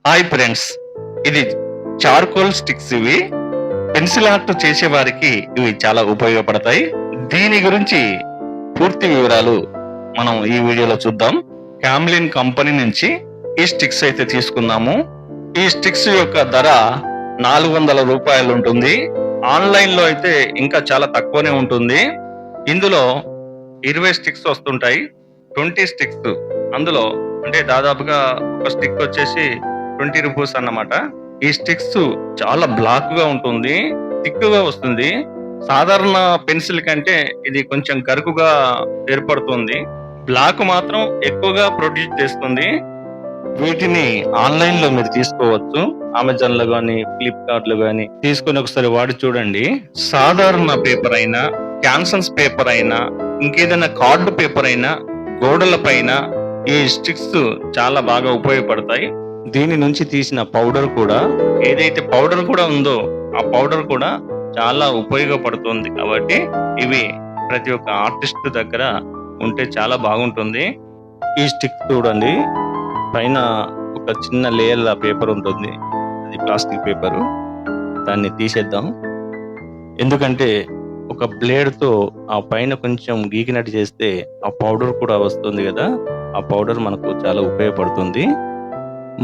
Hi friends, ఇది charcoal sticks. ఇవి pencil art చేసే వారికి ఇవి చాలా ఉపయోగపడతాయి. దీని గురించి పూర్తి వివరాలు మనం ఈ వీడియోలో చూద్దాం. క్యామ్లిన్ కంపెనీ నుంచి ఈ స్టిక్స్ అయితే తీసుకున్నాము. ఈ స్టిక్స్ యొక్క ధర 400 రూపాయలు ఉంటుంది. ఆన్లైన్ లో అయితే ఇంకా చాలా తక్కువనే ఉంటుంది. ఇందులో 20 స్టిక్స్ వస్తుంటాయి, 20 స్టిక్స్. అందులో అంటే దాదాపుగా ఒక స్టిక్ వచ్చేసి 20 రూపీస్ అన్నమాట. ఈ స్టిక్స్ చాలా బ్లాక్ గా ఉంటుంది, థిక్గా వస్తుంది. సాధారణ పెన్సిల్ కంటే ఇది కొంచెం గరుకుగా ఏర్పడుతుంది. బ్లాక్ మాత్రం ఎక్కువగా ప్రొడ్యూస్ చేస్తుంది. వీటిని ఆన్లైన్ లో మీరు తీసుకోవచ్చు. అమెజాన్ లో గానీ, ఫ్లిప్కార్ట్ లో గానీ తీసుకొని ఒకసారి వాడి చూడండి. సాధారణ పేపర్ అయినా, క్యాన్సన్స్ పేపర్ అయినా, ఇంకేదైనా కార్డు పేపర్ అయినా, గోడల పైన ఈ స్టిక్స్ చాలా బాగా ఉపయోగపడతాయి. దీని నుంచి తీసిన పౌడర్ కూడా, ఏదైతే పౌడర్ కూడా ఉందో ఆ పౌడర్ కూడా చాలా ఉపయోగపడుతుంది. కాబట్టి ఇవి ప్రతి ఒక్క ఆర్టిస్ట్ దగ్గర ఉంటే చాలా బాగుంటుంది. ఈ స్టిక్ చూడండి, పైన ఒక చిన్న లేయర్ పేపర్ ఉంటుంది, అది ప్లాస్టిక్ పేపరు. దాన్ని తీసేద్దాం. ఎందుకంటే ఒక బ్లేడ్ తో ఆ పైన కొంచెం గీకినట్టు చేస్తే ఆ పౌడర్ కూడా వస్తుంది కదా, ఆ పౌడర్ మనకు చాలా ఉపయోగపడుతుంది.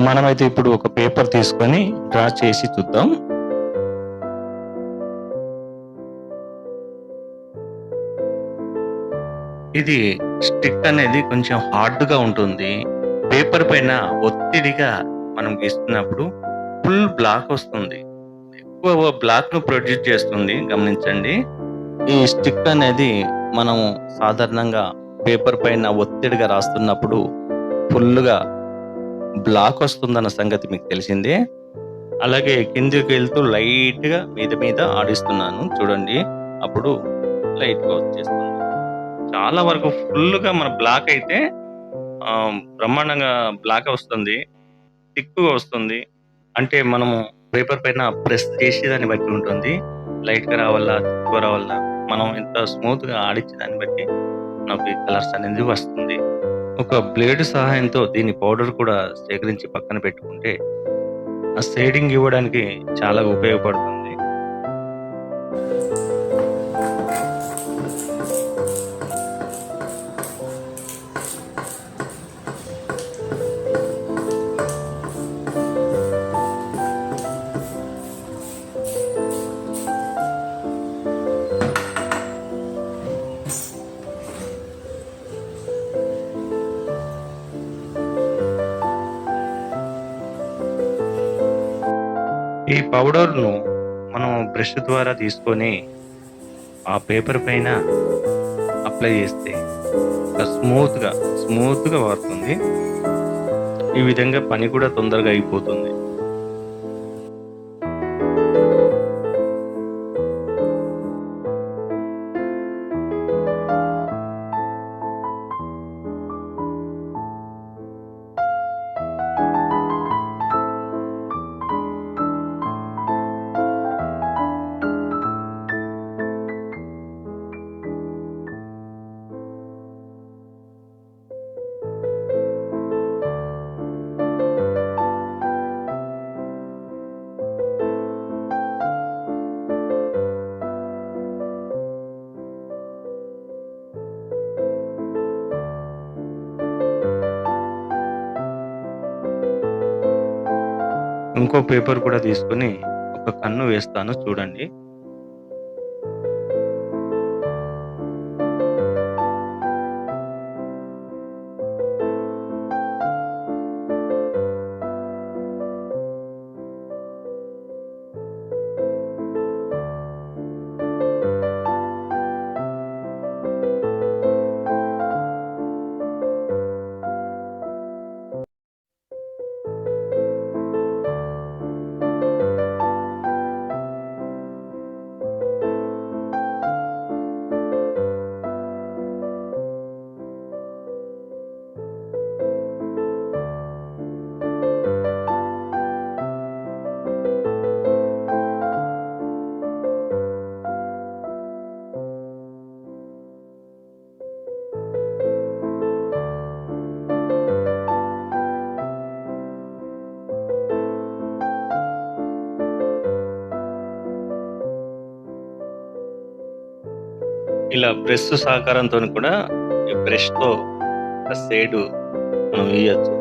మనమైతే ఇప్పుడు ఒక పేపర్ తీసుకొని డ్రా చేసి చూద్దాం. ఇది స్టిక్ అనేది కొంచెం హార్డ్ గా ఉంటుంది. పేపర్ పైన ఒత్తిడిగా మనం గీస్తున్నప్పుడు ఫుల్ బ్లాక్ వస్తుంది, ఎక్కువ బ్లాక్ ను ప్రొడ్యూస్ చేస్తుంది. గమనించండి, ఈ స్టిక్ అనేది మనం సాధారణంగా పేపర్ పైన ఒత్తిడిగా రాస్తున్నప్పుడు ఫుల్గా బ్లాక్ వస్తుందన్న సంగతి మీకు తెలిసిందే. అలాగే కిందికి వెళ్తూ లైట్ గా మీద మీద ఆడిస్తున్నాను చూడండి, అప్పుడు లైట్ గా వచ్చేస్తుంది. చాలా వరకు ఫుల్ గా మన బ్లాక్ అయితే బ్రహ్మాండంగా బ్లాక్ వస్తుంది, థిక్గా వస్తుంది. అంటే మనము పేపర్ పైన ప్రెస్ చేసే దాన్ని బట్టి ఉంటుంది. లైట్ గా రావాలా, థిక్గా రావాలా, మనం ఎంత స్మూత్ గా ఆడించే దాన్ని బట్టి నాకు ఈ కలర్స్ అనేది వస్తుంది. ఒక బ్లేడ్ సహాయంతో దీని పౌడర్ కూడా సేకరించి పక్కన పెట్టుకుంటే ఆ షేడింగ్ ఇవ్వడానికి చాలా ఉపయోగపడుతుంది. ఈ పౌడర్‌ను మనం బ్రష్ ద్వారా తీసుకొని ఆ పేపర్ పైన అప్లై చేస్తే ఒక స్మూత్‌గా వారుతుంది. ఈ విధంగా పని కూడా తొందరగా అయిపోతుంది. ఇంకో పేపర్ కూడా తీసుకొని ఒక కన్ను వేస్తాను చూడండి. ఇలా బ్రష్ సహకారంతోని కూడా ఈ బ్రష్‌తో ఆ షేడు మనం ఎయచ్చు.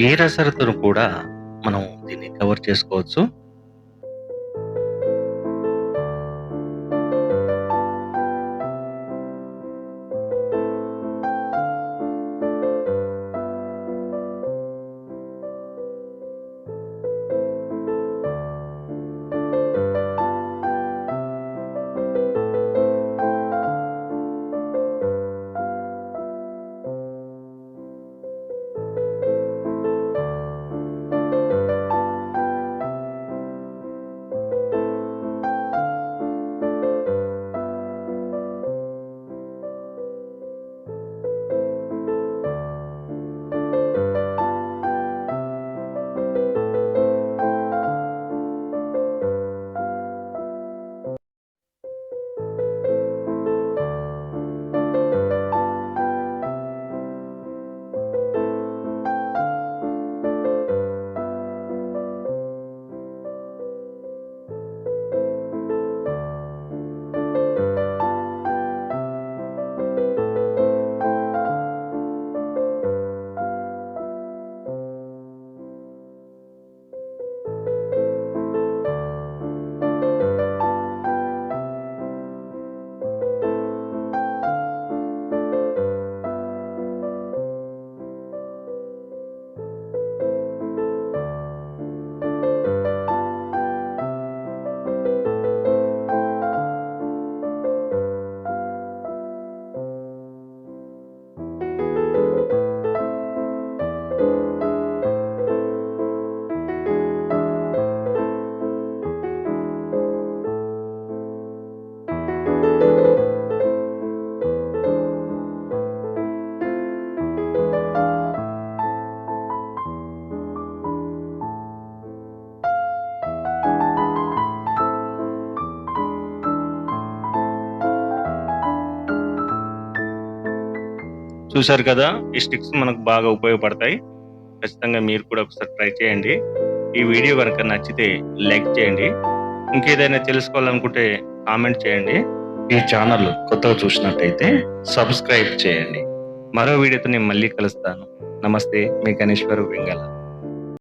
ఏ రసరతను కూడా మనం దీన్ని కవర్ చేసుకోవచ్చు. చూశారు కదా, ఈ స్టిక్స్ మనకు బాగా ఉపయోగపడతాయి. ఖచ్చితంగా మీరు కూడా ఒకసారి ట్రై చేయండి. ఈ వీడియో కనుక నచ్చితే లైక్ చేయండి. ఇంకేదైనా తెలుసుకోవాలనుకుంటే కామెంట్ చేయండి. ఈ ఛానల్ కొత్తగా చూసినట్టయితే సబ్స్క్రైబ్ చేయండి. మరో వీడియోతో నేను మళ్ళీ కలుస్తాను. నమస్తే, మీ గణేశ్వర్ వెంగళ.